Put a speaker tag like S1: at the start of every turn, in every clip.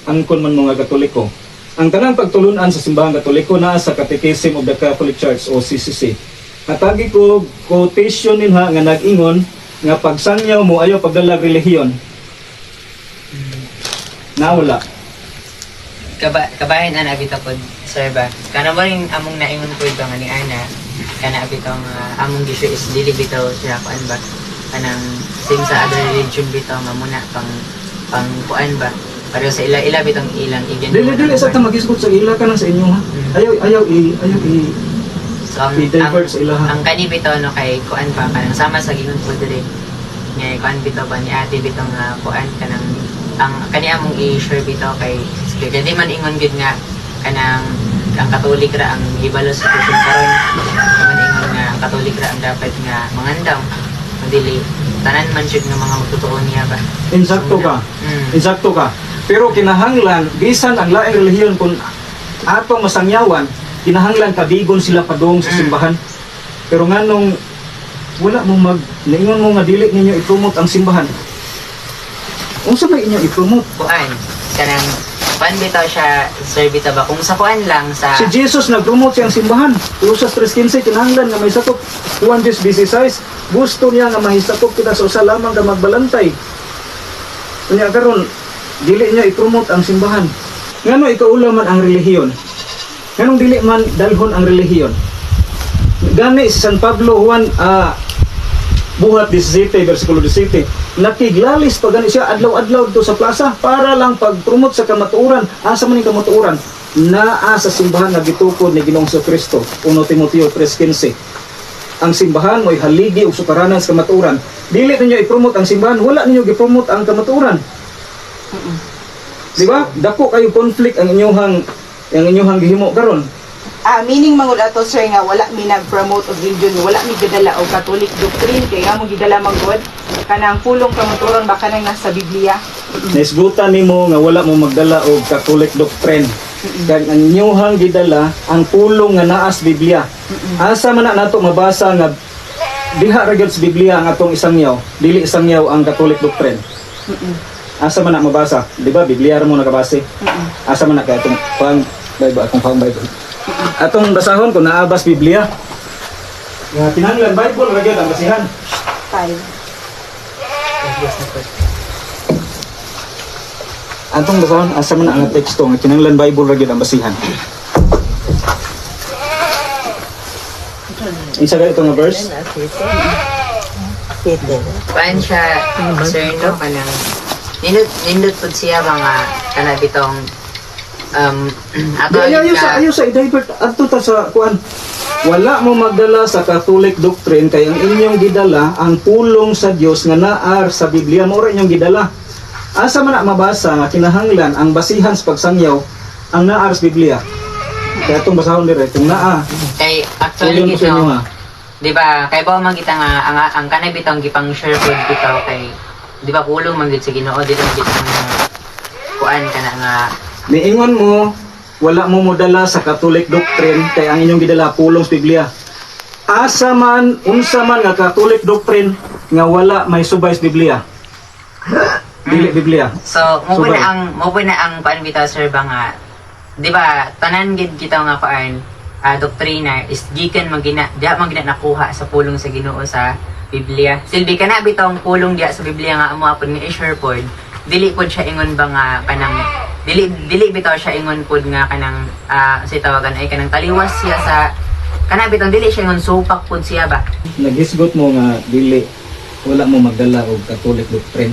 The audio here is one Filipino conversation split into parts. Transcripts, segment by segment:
S1: angkon man mga Katoliko. Ang tanang pagtulunan sa simbahang Katoliko na sa Catechism of the Catholic Church o CCC. Natagi ko quotation ninha nga nag-ingon nga pagsangyaw mo ayaw pagdalag relihiyon. Nawala.
S2: Kabahin ana bitaw pod sir ba. Kana mo ring among naingon pod ba nga ni ana kana bitaw among gisyo is dili bitaw siya kuan ba kanang same sa other religion bitaw nga muna pang kuan ba pero sa ila bitong ilang igen.
S1: Dili sa ta magisgot sa ila ka sa inyo ha. Ayaw i
S2: so
S1: divert sa ila ha.
S2: Ang kani bitaw no kay kuan pa kanang sama sa gingon pod dire. Nga kuan bitaw ba ni ate bitaw nga kuan kanang ang kani among i-share bitaw kay di man ingon gud nga kanang ang Katolik ra ang hibalo sa Christian karon. Man ingon nga ang Katolik ra ang dapat nga mangandaw. Dili tanan man jud nga mga magtutuon niya ba.
S1: Insakto ka. Pero kinahanglan bisan ang laing relihiyon kung atong masangyawan, kinahanglan kabigon sila padung sa simbahan. Pero nganong wala mo naingon mo nga dili ninyo i-promote ang simbahan. Unsa ba inyo i-promote?
S2: Kuan kanang kuan bitaw siya sir bitaw ba kung sa kuan lang sa
S1: Si Jesus nag-promote siyang simbahan. Lucas 3:15 kinahanglan nga may sakop. Juan 10:16 gusto niya nga mahisakop kita sa usa lamang ka magbalantay. Unya karon dili niya i-promote ang simbahan. Ngano ikaula man ang relihiyon? Nganong dili man dalhon ang relihiyon? Gani si San Pablo Juan buhat 17 versikulo 17 nakiglalis pa gani siya adlaw-adlaw to sa plaza para lang pag-promote sa kamatuoran. Asa man yung kamatuoran? Naa sa simbahan nga gitukod ni Ginoong Kristo. 1 Timoteo 3:15. Ang simbahan mo'y haligi ug sukaranan sa kamatuoran. Dili ninyo i-promote ang simbahan, wala ninyo gi-promote ang kamatuoran. Di ba? Dako kayo conflict ang inyong gihimo karon.
S3: Meaning mangod ato sir nga wala mi nag-promote og religion, wala mi gidala og Catholic doctrine kay nga mo gidala manggod kanang pulong kamatuoran ba kanang nasa Biblia.
S1: Naisgutan nimo nga wala mo magdala og Catholic doctrine. Kaya ang inyong gidala ang pulong nga naa sa Biblia. Asa man na nato mabasa nga diha ra gyud sa Biblia ang atong isangyaw, dili isangyaw ang Catholic doctrine. Asa man na mabasa? Di ba Biblia ra mo nakabase? Asa man na kay atong Bible. Atong basahon kung naabas Biblia. Nga tinanglan Bible ra gyud ang basihan.
S3: 5.
S1: Atong basahon asa man na ang teksto nga tinanglan Bible ra gyud ang basihan. Isa ka itong verse?
S2: kuan siya sir no kanang nindot pud siya mga kana bitong ato
S1: Ayaw sa i-divert adto ta sa kuan. Wala mo magdala sa Catholic doctrine kay ang inyong gidala ang pulong sa Dios nga naar sa Biblia mo ra inyong gidala. Asa man na mabasa nga kinahanglan ang basihan sa pagsangyaw ang naar sa Biblia. Kaya itong basahon dire kung naa.
S2: kay actually
S1: Tuyon ko sa inyo
S2: gito
S1: ha.
S2: di ba kay ba man kita nga ang kanay bitong gipang share food bitaw kay di ba kulong man gid sa Ginoo di lang bitong kuan kana nga
S1: Niingon mo, wala mo modala sa Catholic doctrine kay ang inyong gidala pulong sa Biblia. Asa man, unsa man nga Catholic doctrine nga wala may subay sa Biblia. Dili Biblia.
S2: so mo
S1: Subay.
S2: mo na ang kuan bitaw sir ba nga di ba tanan gid kita nga kuan doktrina is gikan magina nakuha sa pulong sa Ginoo sa Biblia. Silbi kana bitong pulong diya sa Biblia nga amo apod nga i-share pod. Dili pod siya ingon ba nga kanang dili bitaw siya ingon pod nga kanang sa tawagan ay kanang taliwas siya sa kana bitong dili siya ingon supak pod siya ba.
S1: Nagisgot mo nga dili wala mo magdala og Catholic doctrine.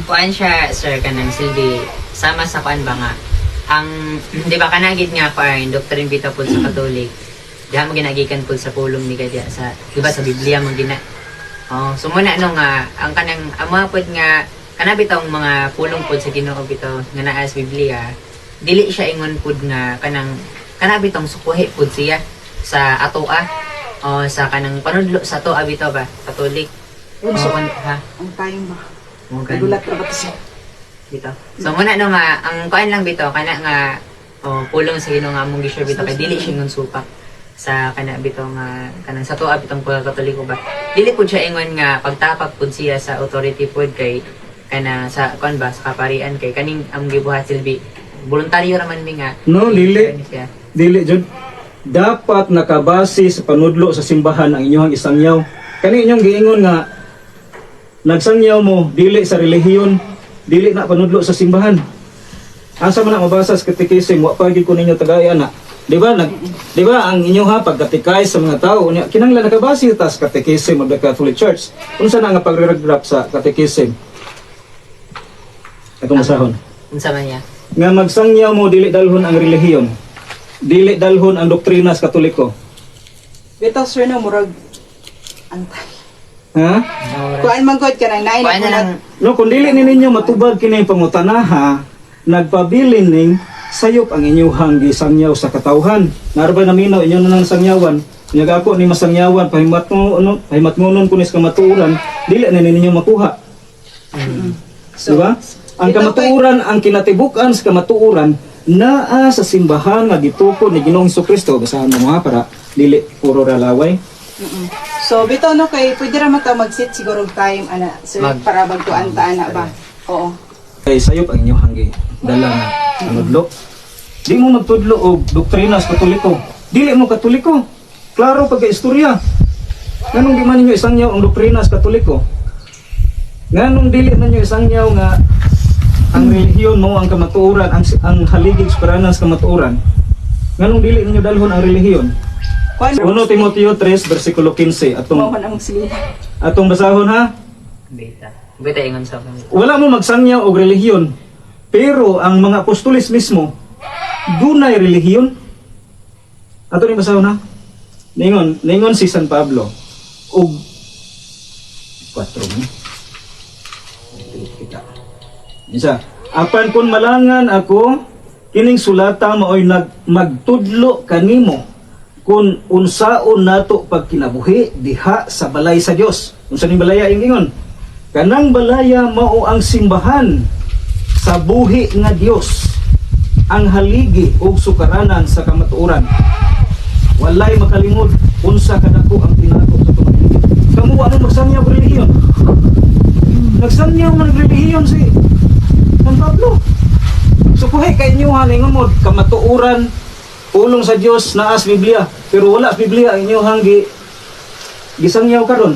S2: Kuan siya sir kanang silbi sama sa kuan ba nga ang di ba kanagid nga kuan doctrine bitaw pod sa Catholic. Diha mo ginagikan pod sa pulong ni kadya sa di ba sa Biblia mo gina. So muna nga ang kanang amo pod nga kana bitong mga pulong pod sa Ginoo bitaw nga naa sa Biblia dili siya ingon pod nga kana bitong sukuhi pod siya sa atoa o sa kanang panudlo sa atoa bitaw ba Catholic ha
S3: Ang tayong ba?
S2: mo
S3: Nagulat ra ba to siya?
S2: bitaw so muna nga ang kuan lang bitaw kana nga pulong sa Ginoo nga among gi-share bitaw kay dili siya ingon supak sa kana bitaw nga kanang sa atoa bitong pagkatoliko ba dili pod siya ingon nga pagtapak pod siya sa authority pod kay kana sa kuan ba sa kaparian kay kaning ang gibuhat silbi voluntaryo raman mi nga.
S1: No, dili.
S2: Siya.
S1: Dili jud. Dapat nakabase sa panudlo sa simbahan ang inyong isangyaw. Kani inyong giingon nga nagsangyaw mo dili sa relihiyon, dili na panudlo sa simbahan. Asa man na mabasa sa katekism, wa pa gyud ko ninyo tagay ana. Di ba ang inyo ha pagkatikay sa mga tao unya kinahanglan nakabase ta sa katekism of the Catholic Church. Unsa na nga pagre-regrap sa katekism? Atong masahon.
S2: Unsa man niya?
S1: Nga magsangyaw mo dili dalhon ang relihiyon. Dili dalhon ang doktrina sa Katoliko.
S3: Bitaw sir no murag antay.
S1: Ha?
S3: Kuan man gud kanang naay
S2: Kuan na lang
S1: No, kung dili ni ninyo matubag kini pangutanaha, nagpabilin ning sayop ang inyuhang gisangyaw sa katawhan. Narba na minaw inyo na nang sangyawan. Nya ako ni masangyawan pahimat mo pahimat ngonon kunis kamatuoran, dili na ninyo makuha.
S3: So,
S1: Diba? Ang kamatuoran, ang kinatibukan sa kamatuoran naa sa simbahan nga gitukod ni Ginoong Jesucristo basahan mo ha para dili puro ralaway.
S3: So bitaw no kay pwede ra mata mag-sit siguro og time ana sir para bagtuan ta ana ba. Oo.
S1: Kay sayop ang inyong hanggi dala nga panudlo. Di mo magtudlo og doktrina sa Katoliko. Dili mo Katoliko. Klaro pagka-istorya. Nganong di man ninyo isangyaw ang doktrina sa Katoliko? Nganong dili man ninyo isangyaw nga ang relihiyon mo ang kamatuoran, ang haligig sa paranan sa kamatuoran? Nganong dili ninyo dalhon ang relihiyon?
S3: Kuan
S1: 1 Timoteo 3 versikulo 15
S3: mo
S1: atong
S3: ang silina.
S1: basahon ha.
S2: beta. Beta ingon sa mga.
S1: Wala mo magsangyaw og relihiyon. Pero ang mga apostoles mismo dunay relihiyon. Ato ni basahon ha. Ningon si San Pablo og 4 ni. Isa, apan kun malangan ako kining sulata maoy magtudlo kanimo kung unsaon nato pagkinabuhi diha sa balay sa Dios. Unsa ning balaya yung ingon? Kanang balaya mao ang simbahan sa buhi nga Dios, ang haligi ug sukaranan sa kamatuoran. Walay makalimod unsa kadako ang tinako sa pamilya. Kamu wa mo magsangyaw og relihiyon. Nagsangyaw man og relihiyon si San Pablo. Sukuhay kay inyo ha ningon mo kamatuoran ulong sa Dios naa sa Biblia, pero wala Biblia inyo hanggi gisangyaw karon.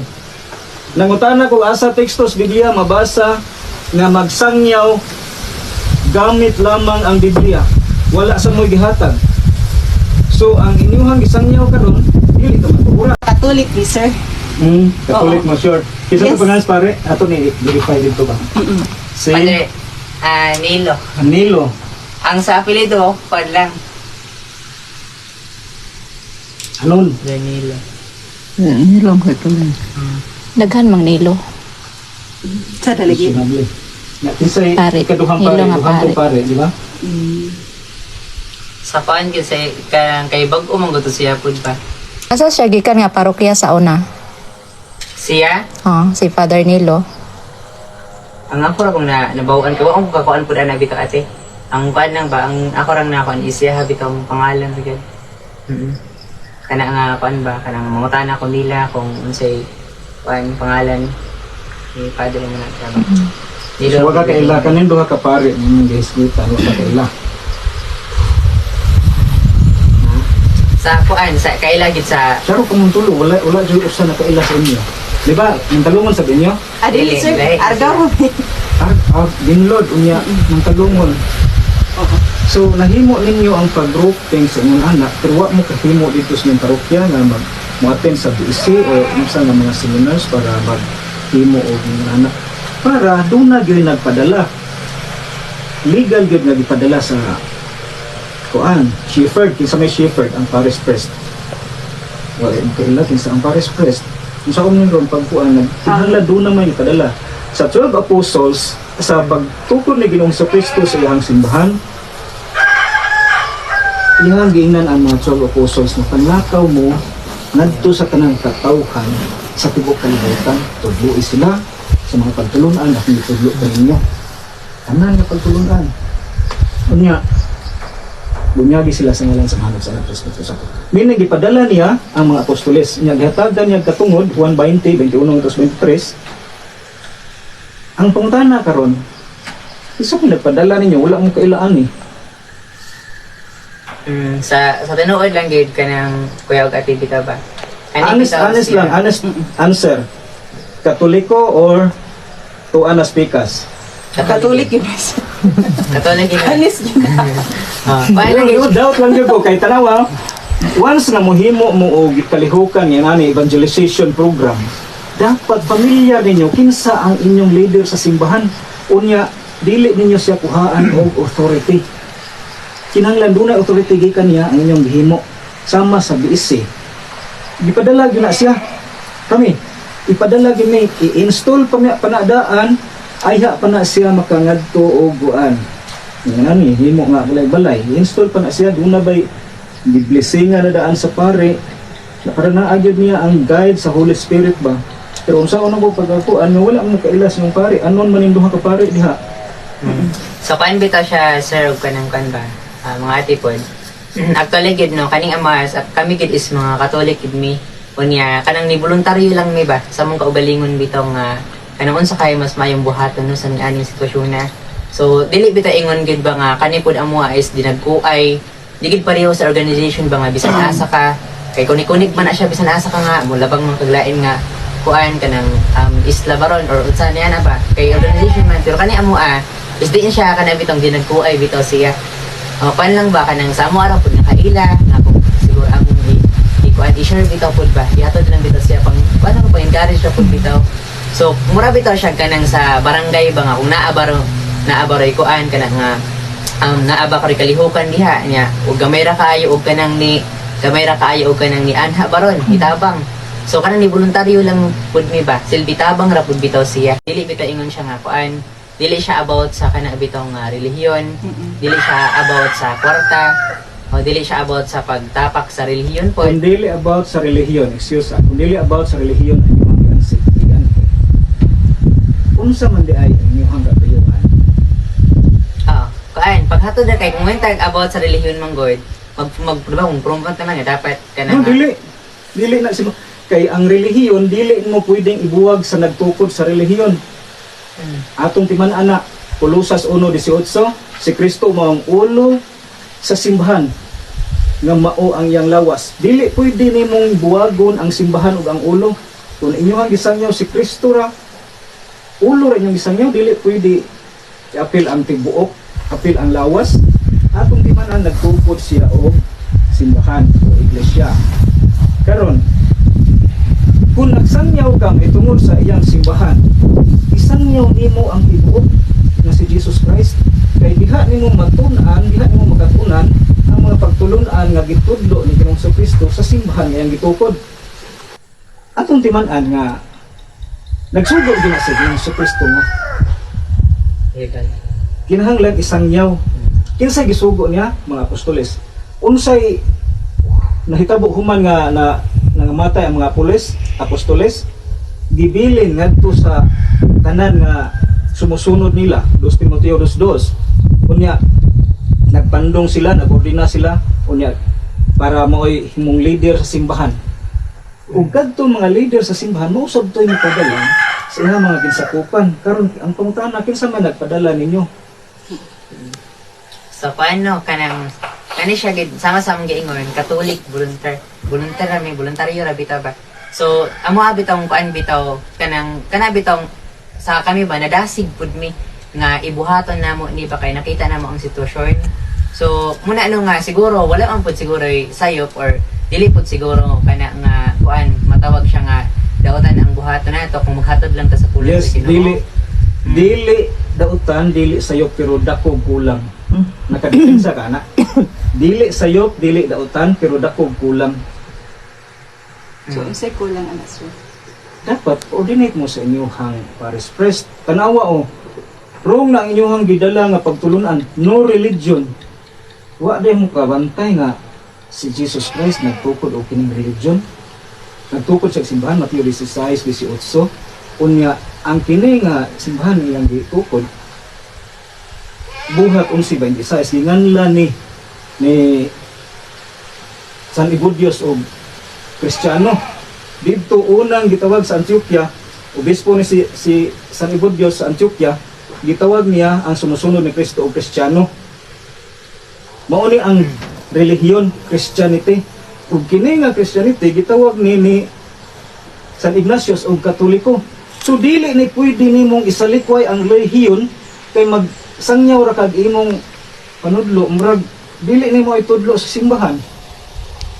S1: Nangutana ko asa tekstos Biblia mabasa nga magsangyaw gamit lamang ang Biblia. Wala sa mo'y gihatag. So ang inyong gisangyaw karon dili ka matuoran.
S3: Catholic ni sir.
S1: Catholic mo sure. Kisa
S3: Yes.
S1: ko pangalan pare, ato ni verify dito ba? Si
S2: Padre Nilo.
S1: Nilo.
S2: Ang sa apelyido kuan lang.
S1: Anon?
S2: Danilo.
S4: Nilong ko ito lang. Daghan mang nilo.
S3: Sa dalagi.
S1: Sinabli. Na kisay
S4: Pare.
S1: ikaduhang
S4: Nilo
S1: pare,
S4: nga
S1: duhang
S4: pare.
S1: pare, di ba?
S2: Sa kuan kasi kay bag-o man gud siya pud ba.
S4: Asa siya gikan nga parokya sa una?
S2: Siya
S4: Si Father Nilo.
S2: ang ako ra kung nabawaan ko ang kakuan pud ana bitaw ate. Ang kuan lang ba ang ako rang nakuan is siya bitaw ang pangalan sa gid. Kana nga kuan ba kanang mangutana ko nila kung unsay kuan pangalan ni Padre mo na ba.
S1: So wag ka kaila kanin duha ka pare ning gihisgutan wag ka kaila.
S2: Sa kuan sa kaila gid sa
S1: Saro ko mong tulo wala jud usa na kaila sa inyo. Di ba? Yung talungon sa inyo?
S3: Adili
S2: Dili,
S3: sir.
S2: dili.
S3: Argaw.
S1: Binlod unya ng talungon. So nahimo ninyo ang pag-grouping sa inyong anak pero wa mo kahimo dito sa inyong parokya nga mag-attend sa BC o isa nga mga seminars para maghimo og inyong anak para doon na gyud nagpadala legal gyud nga gipadala sa kuan Shepherd kinsa may Shepherd ang parish priest wala yung kaila kinsa ang parish priest kung sa kong ron pagkuan nagtinala doon na may ipadala sa 12 apostles sa pagtukod ni Ginoong Jesucristo sa iyang simbahan. Iyang giingnan ang mga 12 apostles na panlakaw mo ngadto sa kanang katawhan sa tibok kalibutan. Tudluin sila sa mga pagtulunan at itudlo ka ninyo. Tanan nga pagtulunan. Unya, bunyagi sila sa ngalan sa hanap sa Kristo sa Meaning, gipadala niya ang mga apostoles. Niya, gihatagan niya katungod, 1:20, 21-23, Ang pangutana karon, isa ko nagpadala ninyo, wala mong kailaan eh.
S2: Sa tinuod lang gid ka ng kuya og ate bitaw ba?
S1: Honest lang, honest answer. Katoliko or tuanas pikas?
S3: Katolik yun.
S2: Katolik yun.
S3: Honest yun.
S2: Paano
S1: Yung doubt lang yun ko kay tanawa. Once na mohimo mo og kalihukan yan ani evangelization program, dapat familiar ninyo kinsa ang inyong leader sa simbahan. Unya dili ninyo siya kuhaan og authority. Kinahanglan dunay authority gikan niya ang inyong gihimo sama sa BSC. Ipadala gyud na siya. Kami ipadala gyud mi i-install pa niya panadaan ayha pa na siya makangadto og guan. Ngani himo nga balay-balay, i-install pa na siya duna bay biblesingan na daan sa pare. Na para naagyod niya ang guide sa Holy Spirit ba. Pero unsa ko nako pagkuan wala mo kailas yung pare. Anon man duha ka pare diha.
S2: So kuan bitaw siya sir og kanang kan ba? Mga ate pod. Actually gid no kaning amas at kami gid is mga Catholic gid mi. Unya kanang ni voluntaryo lang mi ba sa mong kaugalingon bitaw nga kanang unsa kay mas mayong buhaton no sa aning sitwasyon na. So dili bitaw ingon gid ba nga kani pod amo is dinagkuay digid pareho sa organization ba nga bisan asa ka kay kunik-kunik man na siya bisan asa ka nga mo labang mga kaglain nga kuan kanang Isla Baron or unsa niya na ba kay organization man pero kani amo is diin siya kana bitong dinagkuay bitaw siya. Kuan lang ba kanang sa amo araw pud nakaila nga kung siguro among kuan i-share bitaw pud ba ihatod lang bitaw siya pang paano ko pa encourage siya pud bitaw. So mura bitaw siya kanang sa barangay ba nga kung naabaroy kuan kanang nga naaba ko kalihukan diha niya ug gamay ra kaayo og kanang ni Anha Baron itabang. So kanang ni voluntaryo lang pud mi ba silbi tabang ra pud bitaw siya. Dili bitaw ingon siya nga kuan dili siya about sa kanang bitong relihiyon, dili siya about sa kwarta, o dili siya about sa pagtapak sa relihiyon po.
S1: Kung dili about sa relihiyon, kung dili about sa relihiyon ay inyong giansik, iyan po. Unsa man di ay inyong katuyuan.
S2: Kuan, paghatod na kay kung wentag about sa relihiyon man god, diba kung promote naman nga dapat kanang
S1: No, dili na si kay ang relihiyon dili mo pwedeng ibuwag sa nagtukod sa relihiyon. Atong timan-ana Kolosas 1:18 si Kristo mao ang ulo sa simbahan nga mao ang iyang lawas. Dili pwede nimong buwagon ang simbahan ug ang ulo. Kung inyong gisangyaw si Kristo ra ulo ra inyong gisangyaw dili pwede i-apil ang tibuok, apil ang lawas. Atong timan-an nagtukod siya og simbahan o iglesia. Karon kung nagsangyaw ka itungod sa iyang simbahan, isangyaw nimo ang tibuok na si Jesus Christ. Kay diha nimo matunan, diha nimo magatunan ang mga pagtulunan nga gitudlo ni Ginoong Kristo sa simbahan nga iyang gitukod. Atong timan-an nga nagsugod gina si Ginoong Kristo nga kinahanglan isangyaw. Kinsay gisugo niya mga apostoles? Unsay nahitabo human nga nangamatay ang mga apostoles gibilin ngadto sa tanan nga sumusunod nila 2 Timoteo 2:2 unya nagpandong sila nagordina sila unya para maoy himong leader sa simbahan ug kadto mga leader sa simbahan mao sabtoy nagpadala sa ilang mga kinsakupan karon ang pangutana kinsa man nagpadala ninyo.
S2: So paano kanang kani siya gid sama-sama giingon Catholic voluntaryo ra bitaw ba. So amo bitaw kuan bitaw kana bitaw sa kami ba nadasig pud mi nga ibuhaton namo ni ba kay nakita namo ang sitwasyon. So muna nga siguro wala man pud siguro sayop or dili pud siguro kana nga kuan matawag siya nga dautan ang buhaton nato kung maghatod lang ta sa pulong
S1: Yes,
S2: sa Ginoo.
S1: dili dautan dili sayop pero dako kulang. Nakadepensa ka na. Dili sayop, dili dautan pero dako kulang.
S3: So, unsay kulang ana sir?
S1: Dapat coordinate mo sa inyong Paris Press. Tanawa wrong na ang inyong gidala nga pagtulunan, no religion. Wa day mo kabantay nga si Jesus Christ nagtukod og kining religion. Nagtukod sa simbahan Mateo 16:18. Unya ang kini nga simbahan iyang gitukod buhat 11:26 ginganlan ni San Ibudios og Kristiyano. Dito unang gitawag sa Antioquia obispo ni si San Evodio sa Antioquia, gitawag niya ang sumusunod ni Kristo o Kristiyano. Mao ni ang relihiyon, Christianity. Ug kini nga Christianity gitawag ni San Ignatius og Katoliko. So dili ni pwede nimong isalikway ang relihiyon kay magsangyaw ra kag imong panudlo, murag dili nimo itudlo sa simbahan.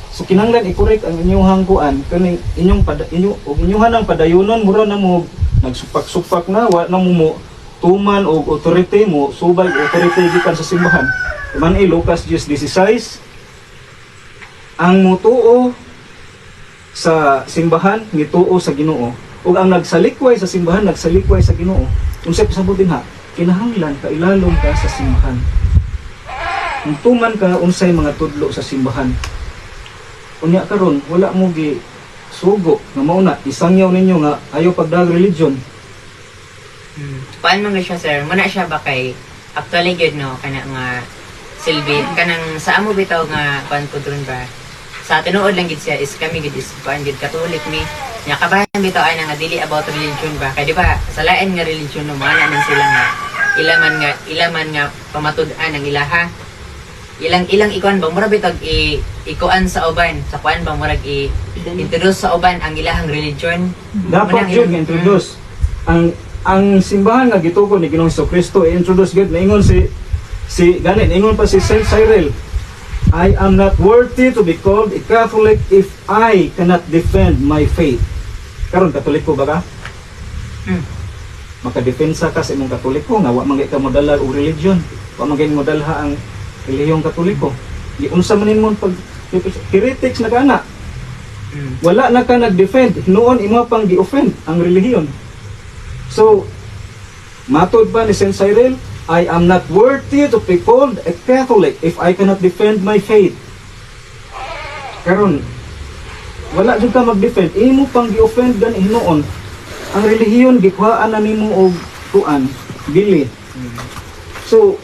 S1: So kinahanglan i-correct ang inyong kuan kani inyuhan ang padayunon mura na mo nagsupak-supak na wa na mo tuman og authority mo subay authority gikan sa simbahan. Man Lucas 10:16 ang mutuo sa simbahan gituo sa Ginoo ug ang nagsalikway sa simbahan nagsalikway sa Ginoo. Unsay pasabot dinha? Kinahanglan kailalom ka sa simbahan. Kung tuman ka unsay mga tudlo sa simbahan. Unya karon wala mo gi sugo nga mao na isangyaw ninyo nga ayo pagdag religion.
S2: Paano nga siya, sir? Muna siya ba kay actually good no kana nga silbi kanang sa amo bitaw nga kuan pud ron ba? Sa tinuod lang gid siya is kami gid is kuan gid Catholic mi. Nya kabayan bitaw ay nga dili about religion ba? Kay di ba sa lain nga religion no man man sila nga ilaman nga pamatud-an ang ilaha. Ilang ikuan ba mura bitag ikuan sa uban sa kuan ba murag introduce sa uban ang ilahang religion.
S1: Dapat jud introduce ang simbahan nga gitugon ni Ginoong Jesucristo i-introduce gud naingon si ganin ingon pa si Saint Cyril, I am not worthy to be called a Catholic if I cannot defend my faith. Karon Katoliko ba ka? Makadepensa ka sa imong Katoliko nga wa man ka modala og religion, wa man mo dalha ang relihiyong Katoliko. Giunsa man nimong pag heretics na kana. Wala na ka nag-defend, noon imo pang gi-offend ang relihiyon. So, matod pa ni Saint Cyril, I am not worthy to be called a Catholic if I cannot defend my faith. Karon, wala jud ka mag-defend, imo pang gi-offend gani noon. Ang relihiyon gikuhaan na nimo og tuan, dili. So,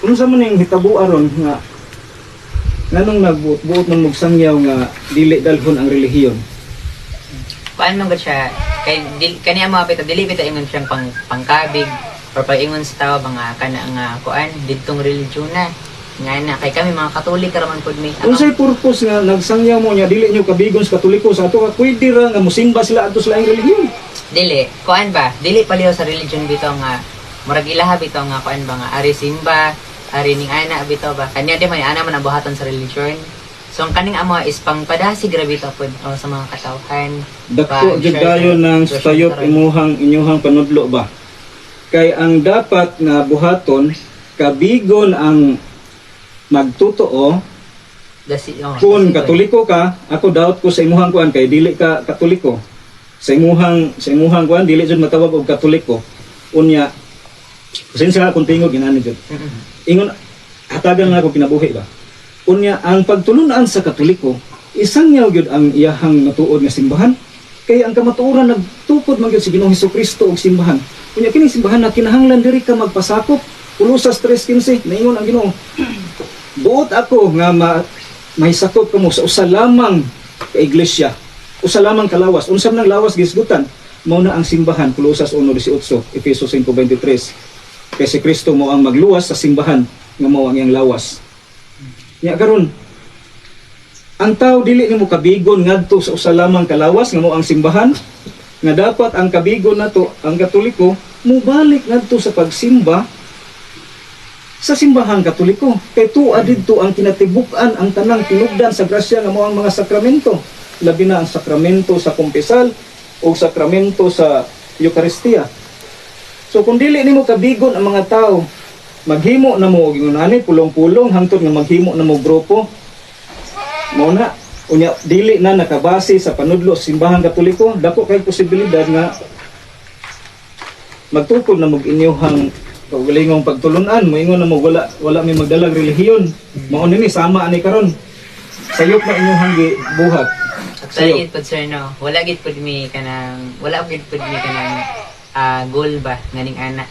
S1: unsa man ning hitabo aron nga nganong nagbuot man magsangyaw nga dili dalhon ang relihiyon?
S2: Paano man gud siya kay kaniya mga bitaw dili bitaw ingon siyang pangkabig or pag ingon sa tawo mga kana nga kuan didtong religion na nga na kay kami mga Katolik raman pud mi.
S1: Unsay purpose nga nagsangyaw mo nya dili nyo kabigon sa Katoliko sa ato ka pwede ra nga mosimba sila adto sa laing relihiyon?
S2: Dili kuan ba dili paliw sa religion bitaw nga murag ilaha bitaw nga kuan ba nga ari simba ari ning ana bitaw ba kaniya di man ana man ang buhaton sa religion. So ang kaning amo is pangpadasig ra bitaw pud sa mga katawhan.
S1: Dako jud dayon ng sayop inyuhang panudlo ba? Kay ang dapat nga buhaton kabigon ang magtotoo. Kung Katoliko ka, ako doubt ko sa imuhang kuan kay dili ka Katoliko. Sa imuhang kuan dili jud matawag og Katoliko. Unya pasensya kung tingog ginani jud. Ingon hatagan nga ako kinabuhi ba. Unya ang pagtulunan sa Katoliko isangyaw gyud ang iyahang matuod nga simbahan kay ang kamatuoran nagtukod man gyud si Ginoong Jesucristo og simbahan. Unya kini simbahan na kinahanglan diri ka magpasakop. Kolosas 3:15 naingon ang Ginoo. Buot ako nga mahisakop kamo sa usa lamang ka iglesia, usa lamang kalawas. Unsa man lawas gisgutan? Mao na ang simbahan. Kolosas 1:18, Efeso 5:23. Kay si Kristo mo ang magluwas sa simbahan nga mao ang iyang lawas. Nya karon ang tao dili nimo kabigon ngadto sa usa lamang kalawas nga mao ang simbahan nga dapat ang kabigon nato ang Katoliko mubalik ngadto sa pagsimba sa simbahang Katoliko. Kay tuwa didto ang kinatibuk-an ang tanang tinubdan sa grasya nga mao ang mga sakramento, labi na ang sakramento sa kumpisal o sakramento sa Eucharistia. So kung dili nimo kabigon ang mga tao, maghimo na mo og ingunani pulong-pulong hangtod nga maghimo na mo grupo. Mao na unya dili na nakabase sa panudlo sa simbahang Katoliko, dako kay posibilidad nga magtukod na mo inyuhang kaugalingong pagtulunan, moingon na mo wala may magdalag relihiyon. Mao nini sama ani karon. Sayop na inyong buhat.
S2: Sayop pud sir no. Wala gid pud mi kanang goal ba nganing ana.